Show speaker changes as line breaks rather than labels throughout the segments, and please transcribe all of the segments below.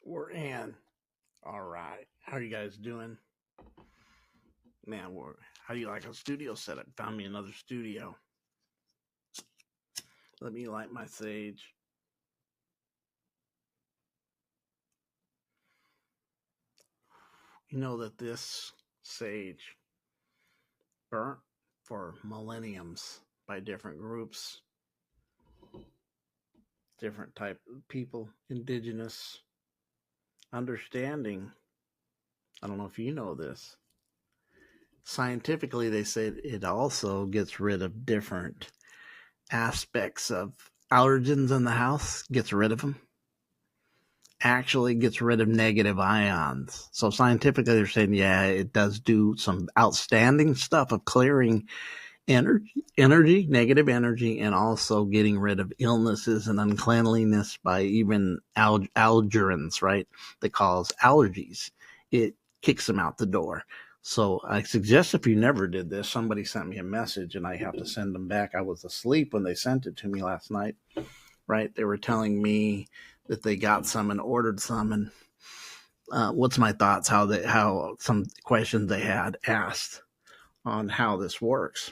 We're in. All right. How are you guys doing? Man, how do you like a studio setup? Found me another studio. Let me light my sage. You know that this sage burnt for millenniums by different groups, different type of people, indigenous understanding. I don't know if you know this. Scientifically, they say it also gets rid of different aspects of allergens in the house, gets rid of them, actually gets rid of negative ions. So scientifically, they're saying, yeah, it does do some outstanding stuff of clearing negative energy, and also getting rid of illnesses and uncleanliness by even allergens, right? That cause allergies. It kicks them out the door. So I suggest if you never did this, somebody sent me a message and I have to send them back. I was asleep when they sent it to me last night, right? They were telling me that they got some and ordered some, and what's my thoughts, how some questions they had asked on how this works.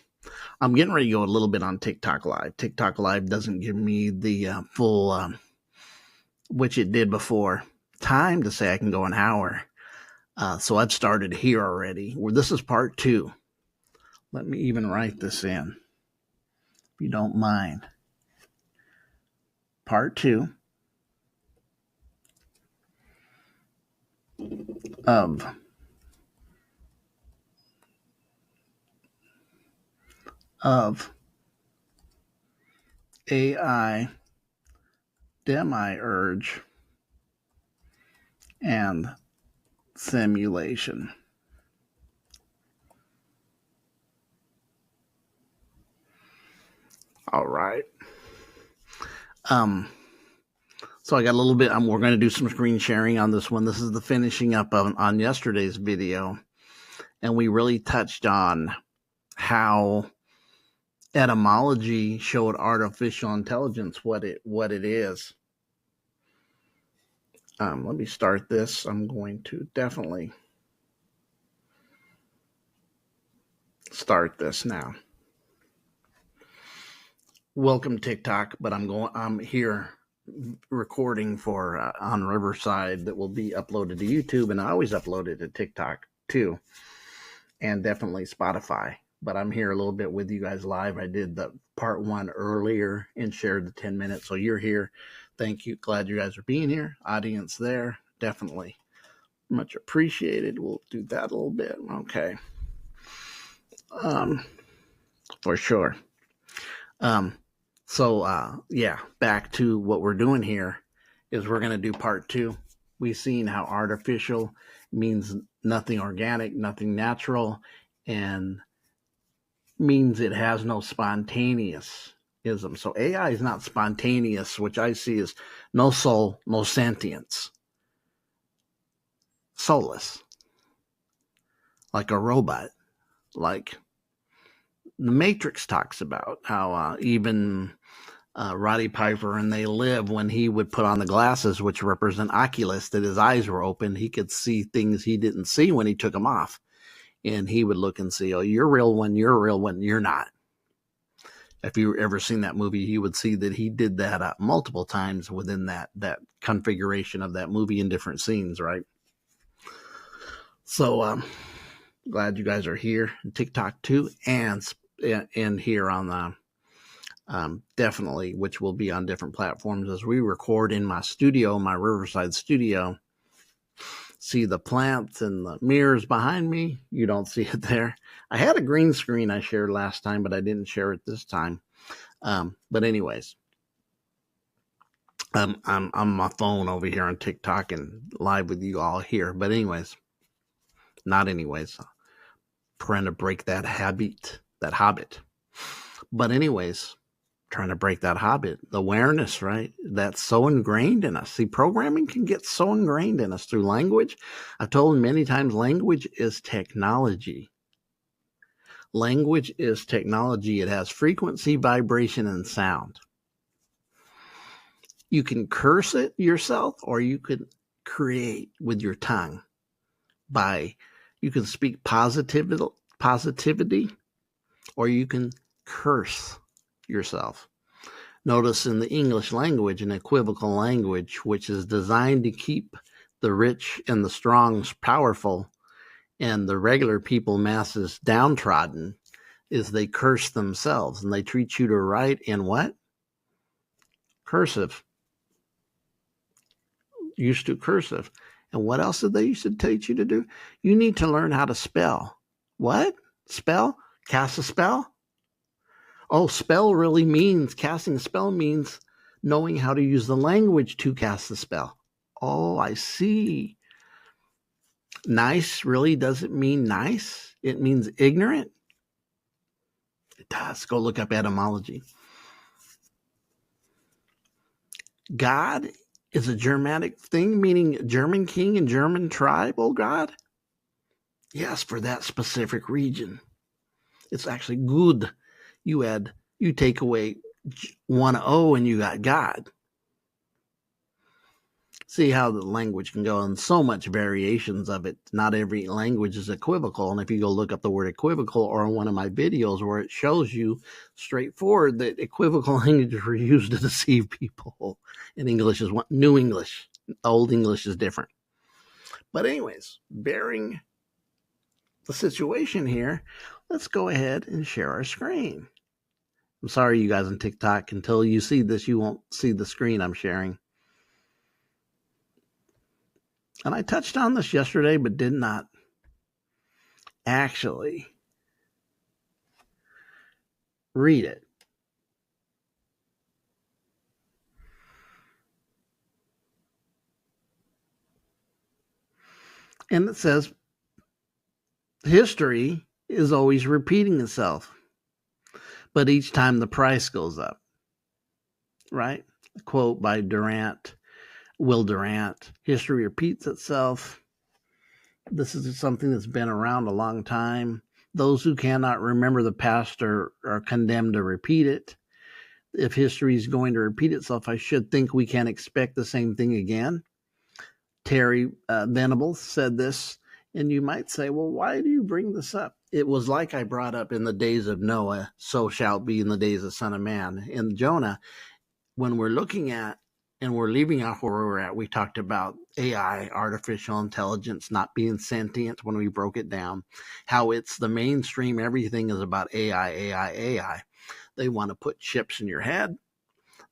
I'm getting ready to go a little bit on TikTok Live. TikTok Live doesn't give me the full, which it did before, time to say I can go an hour. So I've started here already. This is part 2. Let me even write this in, if you don't mind. Part 2 of AI, demiurge, and simulation. All right. So I got a little bit. We're going to do some screen sharing on this one. This is the finishing up on yesterday's video, and we really touched on how etymology showed artificial intelligence what it is. Let me start this. I'm going to definitely start this now. Welcome TikTok, but I'm here recording for on Riverside that will be uploaded to YouTube, and I always upload it to TikTok too, and definitely Spotify. But I'm here a little bit with you guys live. I did the part 1 earlier and shared the 10 minutes, so you're here. Thank you. Glad you guys are being here. Audience there, definitely much appreciated. We'll do that a little bit. Okay. For sure. Yeah, back to what we're doing here is we're going to do part 2. We've seen how artificial means nothing organic, nothing natural, and means it has no spontaneousism. So AI is not spontaneous, which I see as no soul, no sentience, soulless, like a robot, like the Matrix talks about how even Roddy Piper and They Live, when he would put on the glasses, which represent Oculus, that his eyes were open, he could see things he didn't see when he took them off. And he would look and see, oh, you're real when you're not. If you ever seen that movie, you would see that he did that multiple times within that configuration of that movie in different scenes, right? So glad you guys are here in TikTok too, and here on the definitely, which will be on different platforms as we record in my studio, my Riverside studio. See the plants and the mirrors behind me? You don't see it there. I had a green screen I shared last time, but I didn't share it this time. But anyways, I'm on my phone over here on TikTok and live with you all here. But anyways, trying to break that habit. But anyways, trying to break that habit, the awareness, right? That's so ingrained in us. See, programming can get so ingrained in us through language. I've told many times, language is technology. Language is technology. It has frequency, vibration, and sound. You can curse it yourself, or you could create with your tongue by, you can speak positivity, or you can curse yourself. Notice in the English language, an equivocal language, which is designed to keep the rich and the strong powerful and the regular people masses downtrodden, is they curse themselves, and they treat you to write in what? Cursive. Used to cursive. And what else did they used to teach you to do? You need to learn how to spell. What? Spell? Cast a spell? Oh, spell really means, casting a spell means knowing how to use the language to cast the spell. Oh, I see. Nice really doesn't mean nice. It means ignorant. It does. Go look up etymology. God is a Germanic thing, meaning German king and German tribe, oh God? Yes, for that specific region. It's actually good. You take away one O and you got God. See how the language can go, and so much variations of it. Not every language is equivocal. And if you go look up the word equivocal, or in one of my videos where it shows you straightforward that equivocal languages were used to deceive people. And English is one, New English. Old English is different. But anyways, bearing the situation here, let's go ahead and share our screen. I'm sorry, you guys on TikTok, until you see this, you won't see the screen I'm sharing. And I touched on this yesterday, but did not actually read it. And it says, history is always repeating itself, but each time the price goes up, right? A quote by Will Durant, history repeats itself. This is something that's been around a long time. Those who cannot remember the past are condemned to repeat it. If history is going to repeat itself, I should think we can expect the same thing again. Terry Venables said this, and you might say, well, why do you bring this up? It was like I brought up in the days of Noah, so shall it be in the days of Son of Man. In Jonah, when we're looking at and we're leaving off where we're at, we talked about AI, artificial intelligence, not being sentient when we broke it down, how it's the mainstream, everything is about AI. They want to put chips in your head.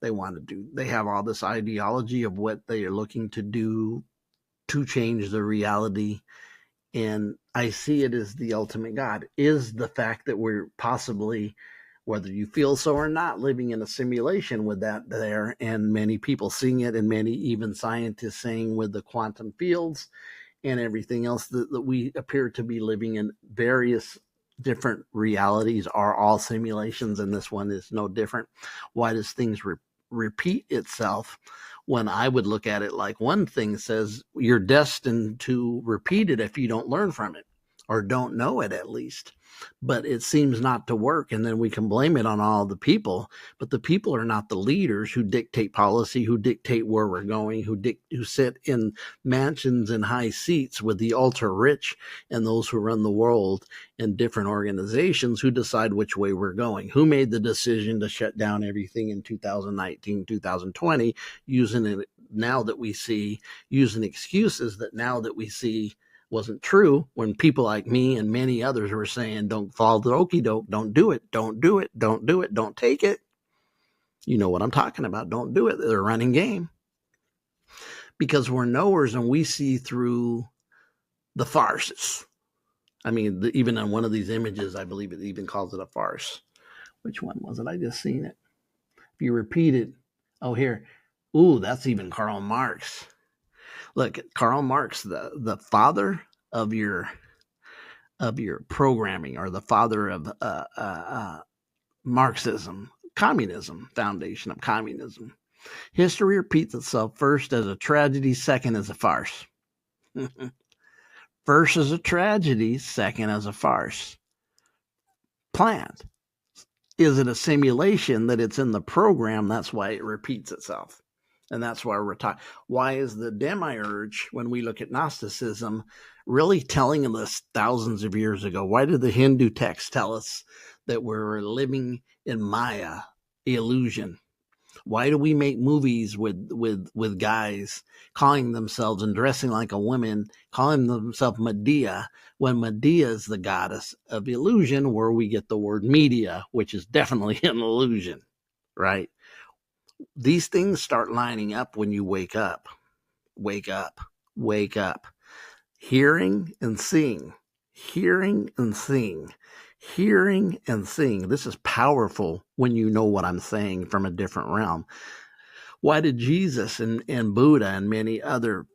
They have all this ideology of what they are looking to do to change the reality. And I see it as the ultimate God is the fact that we're possibly, whether you feel so or not, living in a simulation with that there, and many people seeing it, and many even scientists saying with the quantum fields and everything else that we appear to be living in various different realities are all simulations, and this one is no different. Why does things repeat itself? When I would look at it like one thing says you're destined to repeat it if you don't learn from it or don't know it at least. But it seems not to work, and then we can blame it on all the people. But the people are not the leaders who dictate policy, who dictate where we're going, who sit in mansions and high seats with the ultra rich and those who run the world in different organizations who decide which way we're going. Who made the decision to shut down everything in 2019, 2020, using it now that we see, using excuses that now that we see wasn't true, when people like me and many others were saying, don't follow the okie doke, don't do it, don't take it. You know what I'm talking about. Don't do it. They're running game. Because we're knowers and we see through the farces. I mean, even on one of these images, I believe it even calls it a farce. Which one was it? I just seen it. If you repeat it, oh, here. Ooh, that's even Karl Marx. Look, Karl Marx, the father of your programming, or the father of Marxism, communism, foundation of communism. History repeats itself, first as a tragedy, second as a farce. First as a tragedy, second as a farce. Planned. Is it a simulation that it's in the program? That's why it repeats itself. And that's why we're talking. Why is the demiurge, when we look at Gnosticism, really telling us thousands of years ago? Why did the Hindu texts tell us that we're living in Maya, illusion? Why do we make movies with guys calling themselves and dressing like a woman, calling themselves Medea, when Medea is the goddess of illusion, where we get the word media, which is definitely an illusion, right? These things start lining up when you wake up. Wake up. Wake up. Hearing and seeing. Hearing and seeing. Hearing and seeing. This is powerful when you know what I'm saying from a different realm. Why did Jesus and Buddha and many other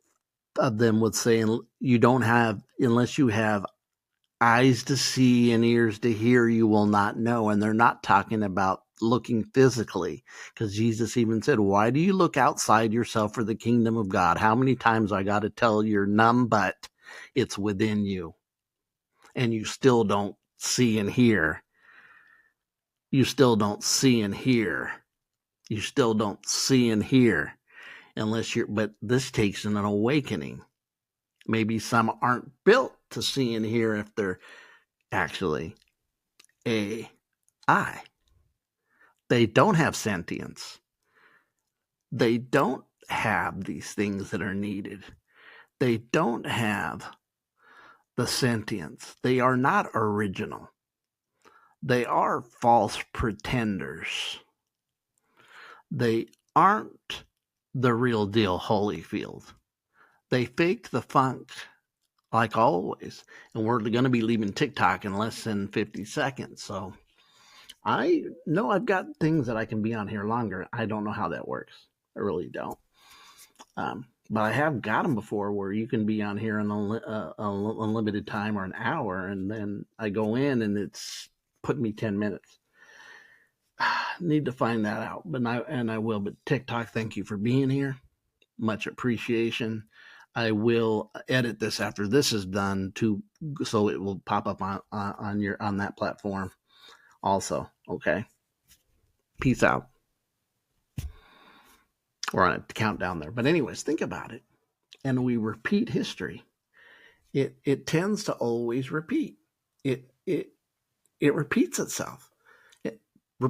of them would say, you don't have, unless you have eyes to see and ears to hear, you will not know. And they're not talking about looking physically, because Jesus even said, why do you look outside yourself for the kingdom of God? How many times I got to tell your numb butt it's within you, and you still don't see and hear. You still don't see and hear. You still don't see and hear unless you're, but this takes an awakening. Maybe some aren't built to see and hear if they're actually AI. They don't have sentience. They don't have these things that are needed. They don't have the sentience. They are not original. They are false pretenders. They aren't the real deal Holyfield. They fake the funk like always. And we're going to be leaving TikTok in less than 50 seconds. So I know I've got things that I can be on here longer. I don't know how that works. I really don't. But I have got them before where you can be on here an unlimited time or an hour, and then I go in and it's put me 10 minutes. Need to find that out, but I will. But TikTok, thank you for being here. Much appreciation. I will edit this after this is done so it will pop up on that platform also. Okay. Peace out. We're on a countdown there. But anyways, think about it. And we repeat history. It tends to always repeat. It repeats itself.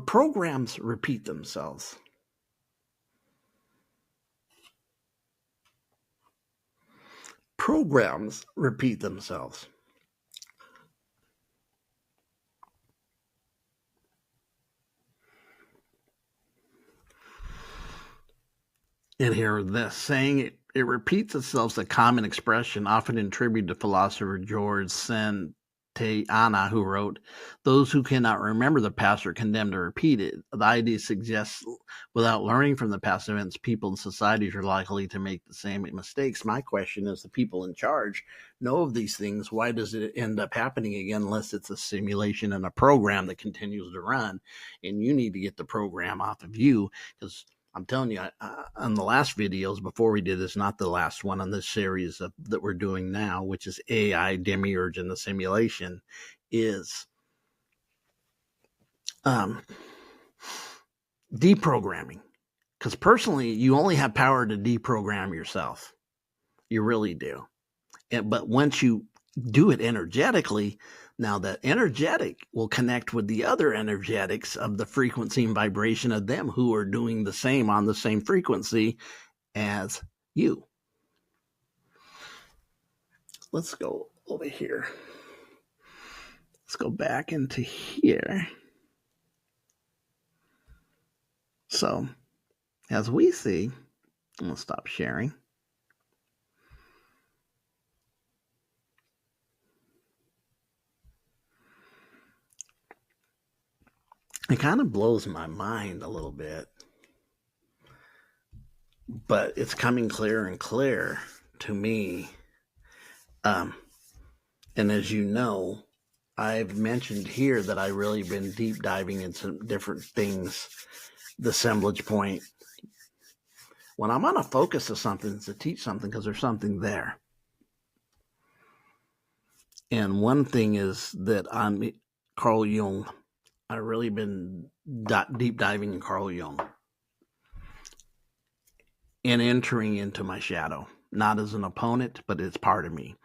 Programs repeat themselves. Programs repeat themselves. And here, this saying it repeats itself is a common expression often attributed to philosopher George Santayana, who wrote, "Those who cannot remember the past are condemned to repeat it." The idea suggests without learning from the past events, people and societies are likely to make the same mistakes. My question is, the people in charge know of these things. Why does it end up happening again unless it's a simulation and a program that continues to run? And you need to get the program off of you, because I'm telling you, on the last videos before we did this, not the last one on this series that we're doing now, which is AI, demiurge, and the simulation, is deprogramming. Because personally, you only have power to deprogram yourself. You really do. But once you do it energetically, now that energetic will connect with the other energetics of the frequency and vibration of them who are doing the same on the same frequency as you. Let's go over here. Let's go back into here. So, as we see, I'm going to stop sharing. It kind of blows my mind a little bit, but it's coming clearer and clearer to me. And as you know, I've mentioned here that I've really been deep diving into different things. The assemblage point. When I'm on a focus of something, it's to teach something because there's something there. And one thing is that I'm Carl Jung. I've really been deep diving in Carl Jung. and entering into my shadow, not as an opponent, but it's part of me.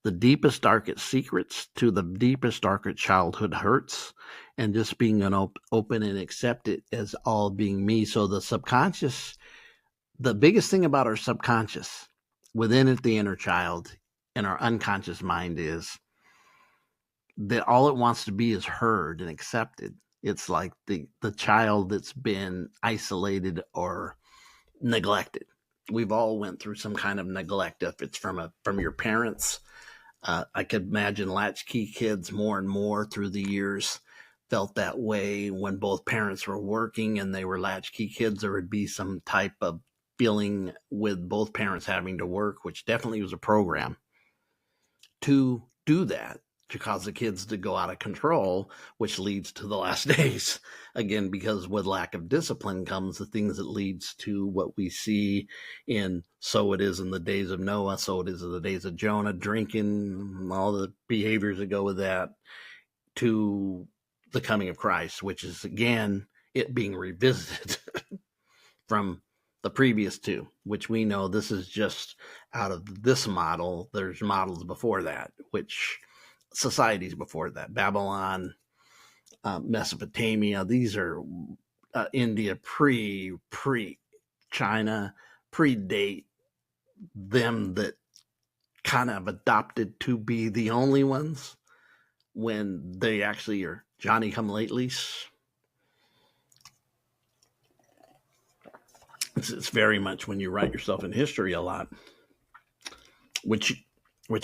The deepest, darkest secrets to the deepest, darkest childhood hurts, and just being open and accept it as all being me. So the subconscious, the biggest thing about our subconscious, within it, the inner child, and our unconscious mind is that all it wants to be is heard and accepted. It's like the child that's been isolated or neglected. We've all went through some kind of neglect, if it's from your parents. I could imagine latchkey kids more and more through the years felt that way when both parents were working and they were latchkey kids. There would be some type of feeling with both parents having to work, which definitely was a program to do that, to cause the kids to go out of control, which leads to the last days. Again, because with lack of discipline comes the things that leads to what we see in So It Is in the Days of Noah, So It Is in the Days of Jonah, drinking, all the behaviors that go with that, to the coming of Christ, which is, again, it being revisited from the previous two, which we know this is just out of this model. There's models before that, which societies before that, Babylon, Mesopotamia, these are India pre China, predate them, that kind of adopted to be the only ones when they actually are Johnny come latelys. It's very much when you write yourself in history a lot, which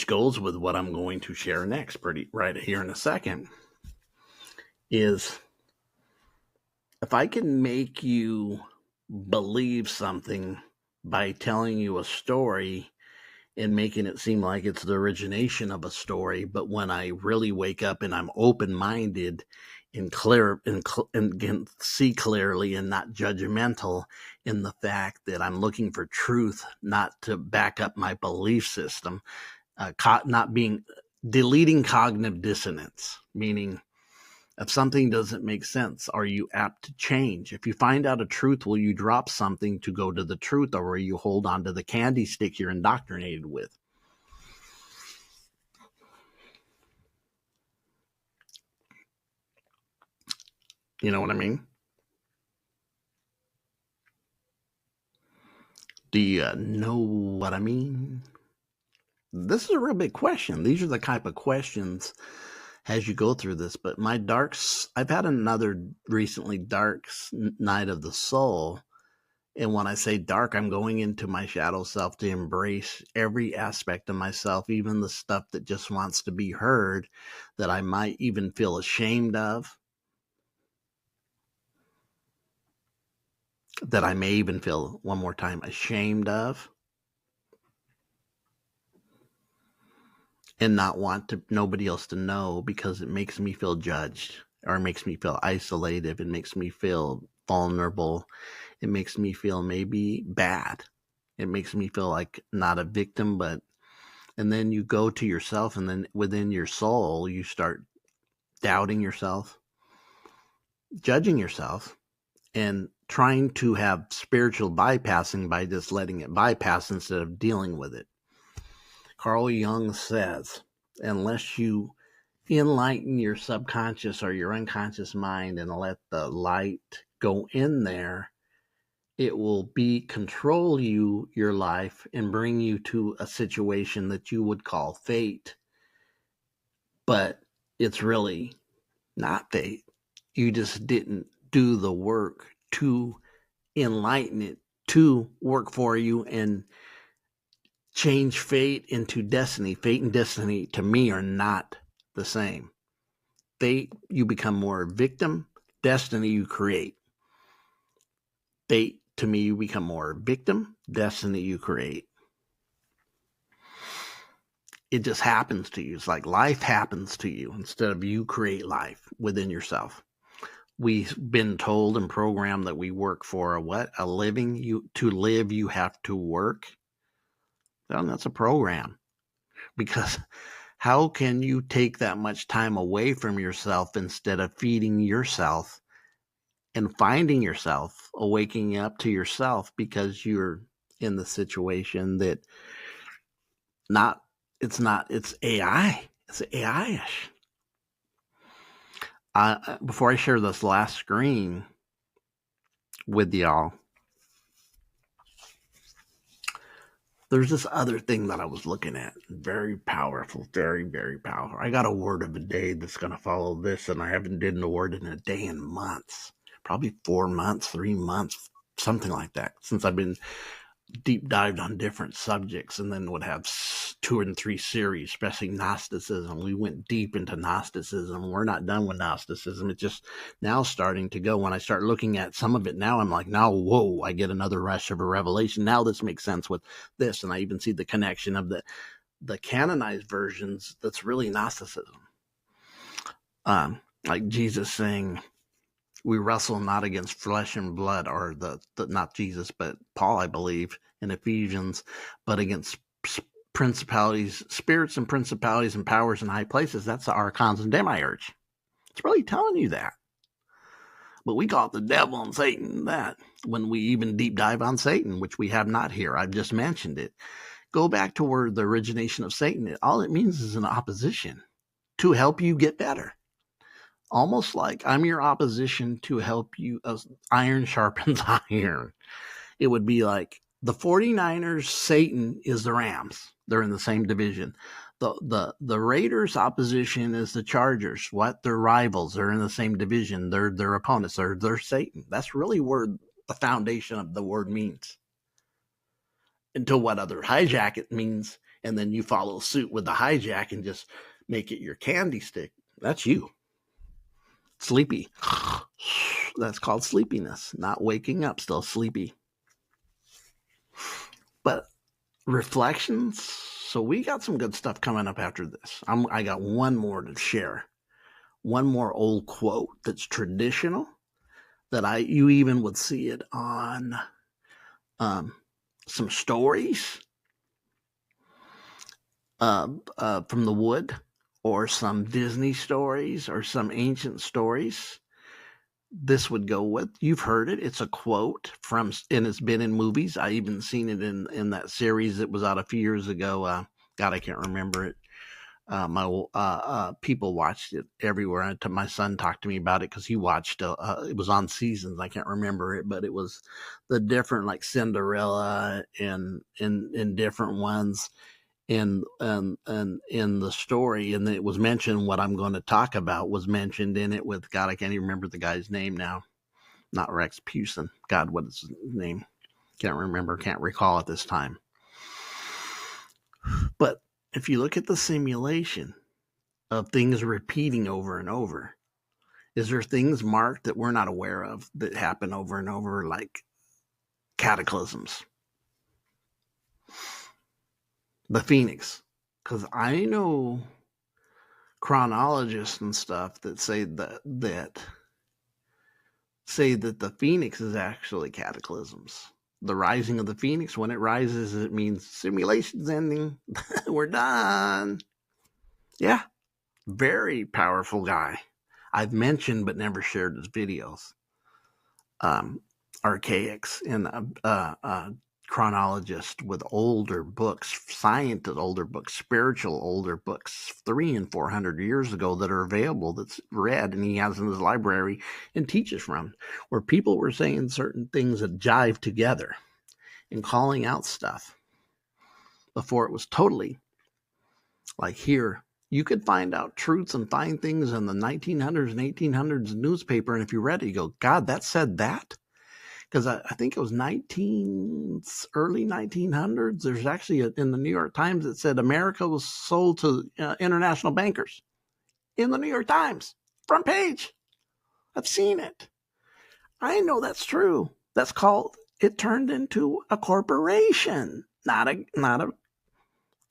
goes with what I'm going to share next, pretty right here in a second, is if I can make you believe something by telling you a story and making it seem like it's the origination of a story, but when I really wake up and I'm open-minded and clear and can see clearly and not judgmental in the fact that I'm looking for truth, not to back up my belief system, not being deleting cognitive dissonance, meaning if something doesn't make sense, are you apt to change? If you find out a truth, will you drop something to go to the truth, or will you hold on to the candy stick you're indoctrinated with? You know what I mean? Do you know what I mean? This is a real big question. These are the type of questions as you go through this. But my darks, I've had another recently dark night of the soul. And when I say dark, I'm going into my shadow self to embrace every aspect of myself, even the stuff that just wants to be heard, that I might even feel ashamed of, that I may even feel, one more time, ashamed of, and not want to nobody else to know because it makes me feel judged, or it makes me feel isolated. It makes me feel vulnerable. It makes me feel maybe bad. It makes me feel like not a victim, but, and then you go to yourself, and then within your soul, you start doubting yourself, judging yourself, and trying to have spiritual bypassing by just letting it bypass instead of dealing with it. Carl Jung says, unless you enlighten your subconscious or your unconscious mind and let the light go in there, it will control your life, and bring you to a situation that you would call fate. But it's really not fate. You just didn't do the work to enlighten it, to work for you and change fate into destiny. Fate and destiny to me are not the same. Fate, you become more victim. Destiny, you create. Fate, to me, you become more victim. Destiny, you create. It just happens to you. It's like life happens to you instead of you create life within yourself. We've been told and programmed that we work for a living. To live, you have to work. Well, that's a program, because how can you take that much time away from yourself instead of feeding yourself and finding yourself, waking up to yourself, because you're in the situation that it's AI. It's AI-ish. Before I share this last screen with y'all, there's this other thing that I was looking at. Very powerful, very, very powerful. I got a word of the day that's going to follow this, and I haven't done the word in a day in months. Probably 4 months, 3 months, something like that, since I've been deep dived on different subjects, and then would have 2 and 3 series, especially Gnosticism. We went deep into Gnosticism. We're not done with Gnosticism. It's just now starting to go. When I start looking at some of it now, I'm like, now, whoa, I get another rush of a revelation. Now this makes sense with this. And I even see the connection of the canonized versions. That's really Gnosticism. Like Jesus saying, we wrestle not against flesh and blood, or the not Jesus, but Paul, I believe, in Ephesians, but against principalities, spirits and principalities and powers in high places. That's the archons and demiurge. It's really telling you that. But we call it the devil and Satan that when we even deep dive on Satan, which we have not here. I've just mentioned it. Go back to where the origination of Satan, all it means is an opposition to help you get better. Almost like I'm your opposition to help you, as iron sharpens iron. It would be like the 49ers, Satan is the Rams. They're in the same division. The Raiders' opposition is the Chargers. What? They're rivals. They're in the same division. They're opponents. They're Satan. That's really where the foundation of the word means. Until what other hijack it means, and then you follow suit with the hijack and just make it your candy stick. That's you. Sleepy. That's called sleepiness. Not waking up, still sleepy. But reflections. So we got some good stuff coming up after this. I got one more to share. One more old quote that's traditional that you even would see it on some stories from the wood, or some Disney stories, or some ancient stories. This would go with, you've heard it. It's a quote from, and it's been in movies. I even seen it in that series that was out a few years ago. God, I can't remember it. My people watched it everywhere. My son talked to me about it because he watched. It was on seasons. I can't remember it, but it was the different, like Cinderella and different ones in the story, and it was mentioned. What I'm going to talk about was mentioned in it with, God, I can't even remember the guy's name now. Not Rex Pewson. God, what is his name? Can't remember. Can't recall at this time. But if you look at the simulation of things repeating over and over, is there things marked that we're not aware of that happen over and over, like cataclysms? The Phoenix. Because I know chronologists and stuff that say that the Phoenix is actually cataclysms. The rising of the Phoenix, when it rises, it means simulation's ending. We're done. Yeah. Very powerful guy. I've mentioned but never shared his videos. Archaics and chronologist with older books, scientific older books, spiritual older books, 300 and 400 years ago that are available, that's read, and he has in his library and teaches from, where people were saying certain things that jive together and calling out stuff before it was totally like here. You could find out truths and find things in the 1900s and 1800s newspaper, and if you read it, you go, God, that said that? Because I think it was early 1900s. There's actually in the New York Times that said America was sold to international bankers. In the New York Times, front page. I've seen it. I know that's true. That's called, it turned into a corporation, not a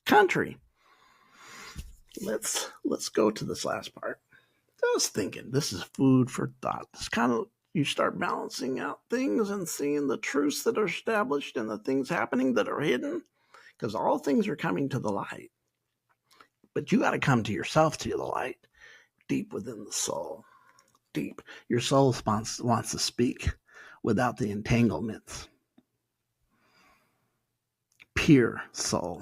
country. Let's go to this last part. I was thinking, this is food for thought. This kind of, you start balancing out things and seeing the truths that are established and the things happening that are hidden, because all things are coming to the light. But you got to come to yourself, to the light, deep within the soul. Deep. Your soul wants to speak without the entanglements. pure soul.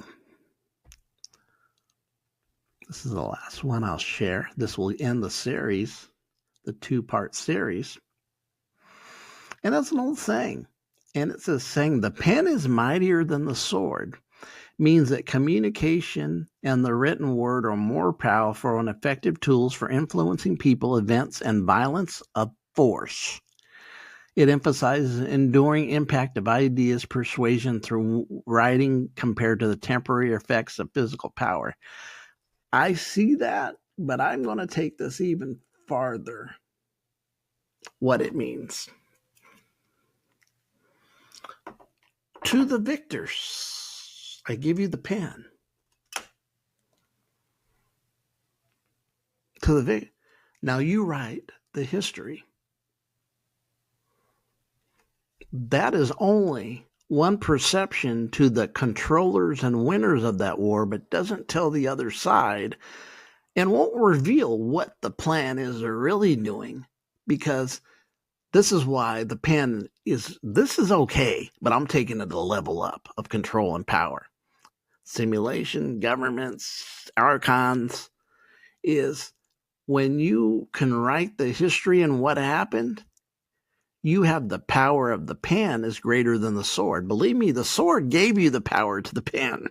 This is the last one I'll share. This will end the series, the 2-part series. And that's an old saying. And it's a saying, the pen is mightier than the sword, means that communication and the written word are more powerful and effective tools for influencing people, events, and violence of force. It emphasizes an enduring impact of ideas, persuasion through writing compared to the temporary effects of physical power. I see that, but I'm going to take this even farther. What it means. To the victors, I give you the pen. To the victor. Now you write the history. That is only one perception to the controllers and winners of that war, but doesn't tell the other side and won't reveal what the plan is they're really doing, because this is why the pen is, this is okay, but I'm taking it a level up of control and power. Simulation, governments, archons, is when you can write the history and what happened, you have the power of the pen is greater than the sword. Believe me, the sword gave you the power to the pen.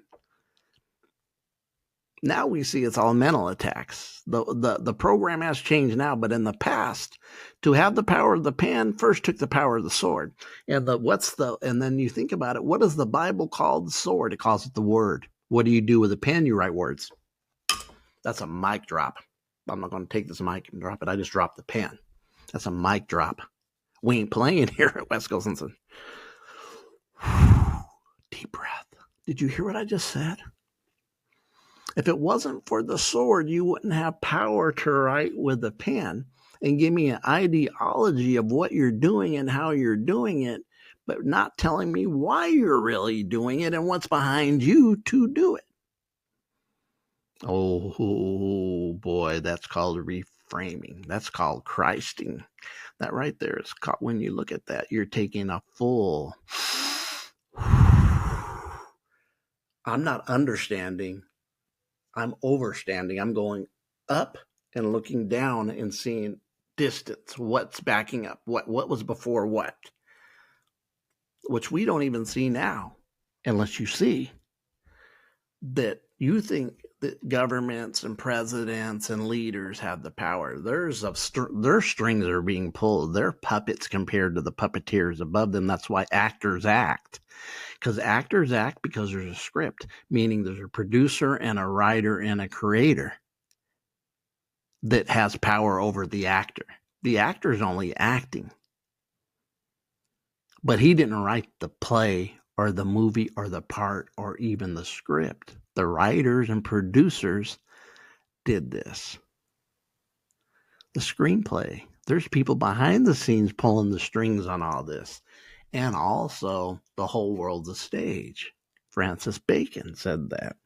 Now we see it's all mental attacks. The program has changed now, but in the past, to have the power of the pen first took the power of the sword. And and then you think about it, what does the Bible call the sword? It calls it the word. What do you do with a pen? You write words. That's a mic drop. I'm not going to take this mic and drop it. I just dropped the pen. That's a mic drop. We ain't playing here at West Coast. Deep breath. Did you hear what I just said? If it wasn't for the sword, you wouldn't have power to write with a pen and give me an ideology of what you're doing and how you're doing it, but not telling me why you're really doing it and what's behind you to do it. Oh boy, that's called reframing. That's called Christing. That right there is called, when you look at that, you're taking a full. I'm not understanding. I'm overstanding. I'm going up and looking down and seeing distance. What's backing up? What was before what? Which we don't even see now, unless you see that you think that governments and presidents and leaders have the power. Their strings are being pulled. They're puppets compared to the puppeteers above them. That's why actors act. Because actors act because there's a script, meaning there's a producer and a writer and a creator that has power over the actor. The actor's only acting. But he didn't write the play or the movie or the part or even the script. The writers and producers did this. The screenplay. There's people behind the scenes pulling the strings on all this. And also, the whole world's a stage. Francis Bacon said that.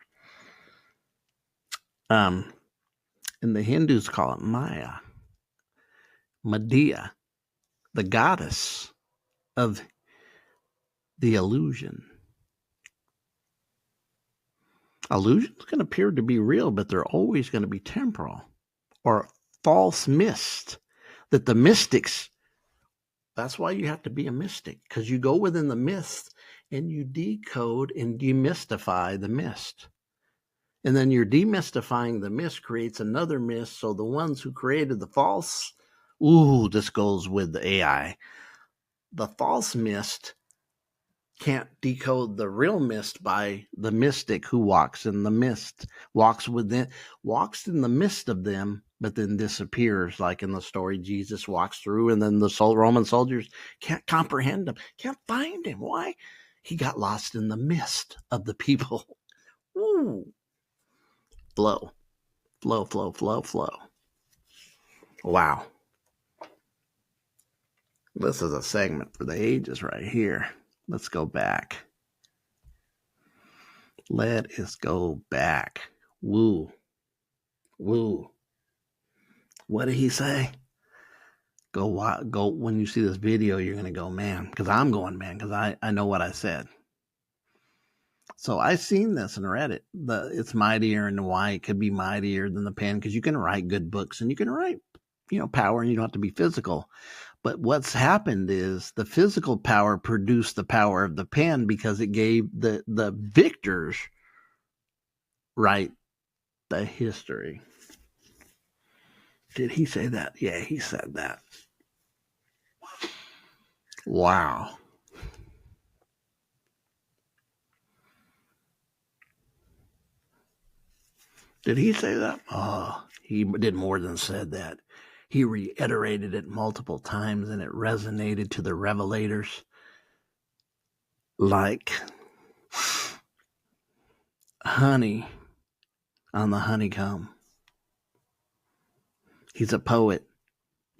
And the Hindus call it Maya. Medea, the goddess of the illusion. Illusions can appear to be real, but they're always going to be temporal or false mist that the mystics. That's why you have to be a mystic, because you go within the mist and you decode and demystify the mist. And then you're demystifying the mist creates another mist. So the ones who created the false, this goes with the AI. The false mist can't decode the real mist by the mystic who walks in the mist, walks in the midst of them, but then disappears. Like in the story, Jesus walks through and then the Roman soldiers can't comprehend him, can't find him. Why? He got lost in the mist of the people. Ooh. Flow. Wow. This is a segment for the ages right here. Let's go back. Let us go back. Woo. What did he say? Go when you see this video, you're going to go, man, because I'm going, man, because I know what I said. So I seen this and read it. It's mightier and why it could be mightier than the pen, because you can write good books and you can write, power, and you don't have to be physical. But what's happened is the physical power produced the power of the pen, because it gave the victors write the history. Did he say that? Yeah, he said that. Wow. Did he say that? Oh, he did more than said that. He reiterated it multiple times, and it resonated to the revelators like honey on the honeycomb. He's a poet,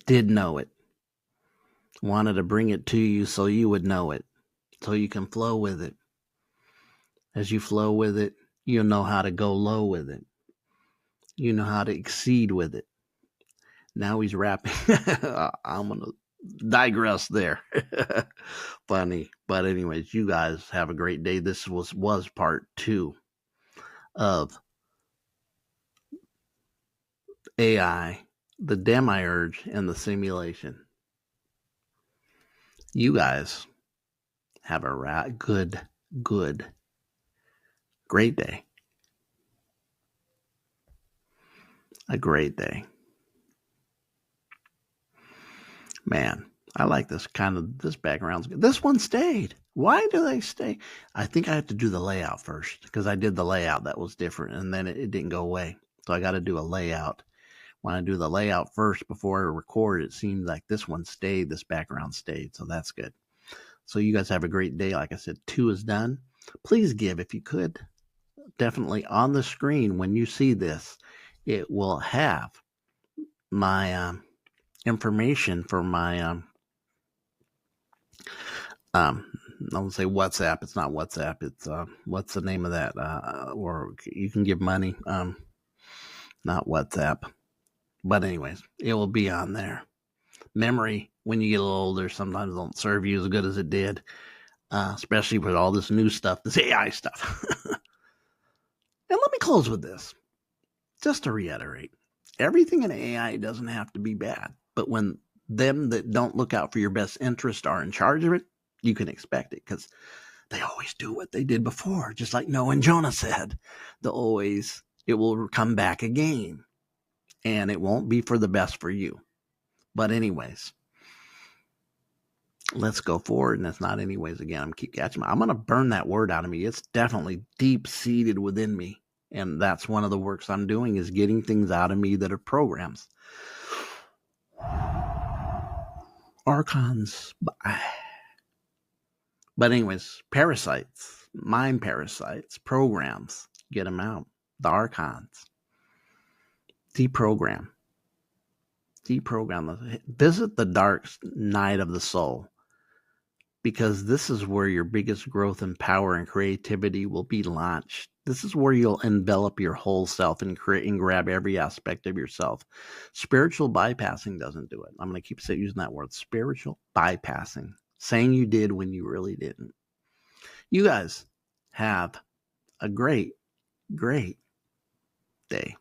did know it, wanted to bring it to you so you would know it, so you can flow with it. As you flow with it, you'll know how to go low with it. You know how to exceed with it. Now he's rapping. I'm going to digress there. Funny. But anyways, you guys have a great day. This was part 2 of AI, the demiurge, and the simulation. You guys have a good, great day. A great day. Man, I like this background's good. This one stayed. Why do they stay? I think I have to do the layout first, because I did the layout that was different, and then it didn't go away. So I got to do a layout. When I do the layout first before I record, it seems like this one stayed, this background stayed. So that's good. So you guys have a great day. Like I said, 2 is done. Please give if you could. Definitely on the screen when you see this, it will have my information for my I won't say WhatsApp. It's not WhatsApp. It's what's the name of that? Or you can give money. Not WhatsApp. But anyways, it will be on there. Memory, when you get a little older, sometimes don't serve you as good as it did, especially with all this new stuff, this AI stuff. And let me close with this, just to reiterate. Everything in AI doesn't have to be bad, but when them that don't look out for your best interest are in charge of it, you can expect it, because they always do what they did before. Just like Noah and Jonah said, it will come back again, and it won't be for the best for you. But anyways, let's go forward. And it's not anyways again. I'm keep catching I'm going to burn that word out of me. It's definitely deep seated within me. And that's one of the works I'm doing, is getting things out of me that are programs. Archons. But anyways, parasites, mind parasites, programs, get them out. The archons. Deprogram. Visit the dark night of the soul, because this is where your biggest growth and power and creativity will be launched. This is where you'll envelop your whole self and create and grab every aspect of yourself. Spiritual bypassing doesn't do it. I'm going to keep using that word, spiritual bypassing, saying you did when you really didn't. You guys have a great, great day.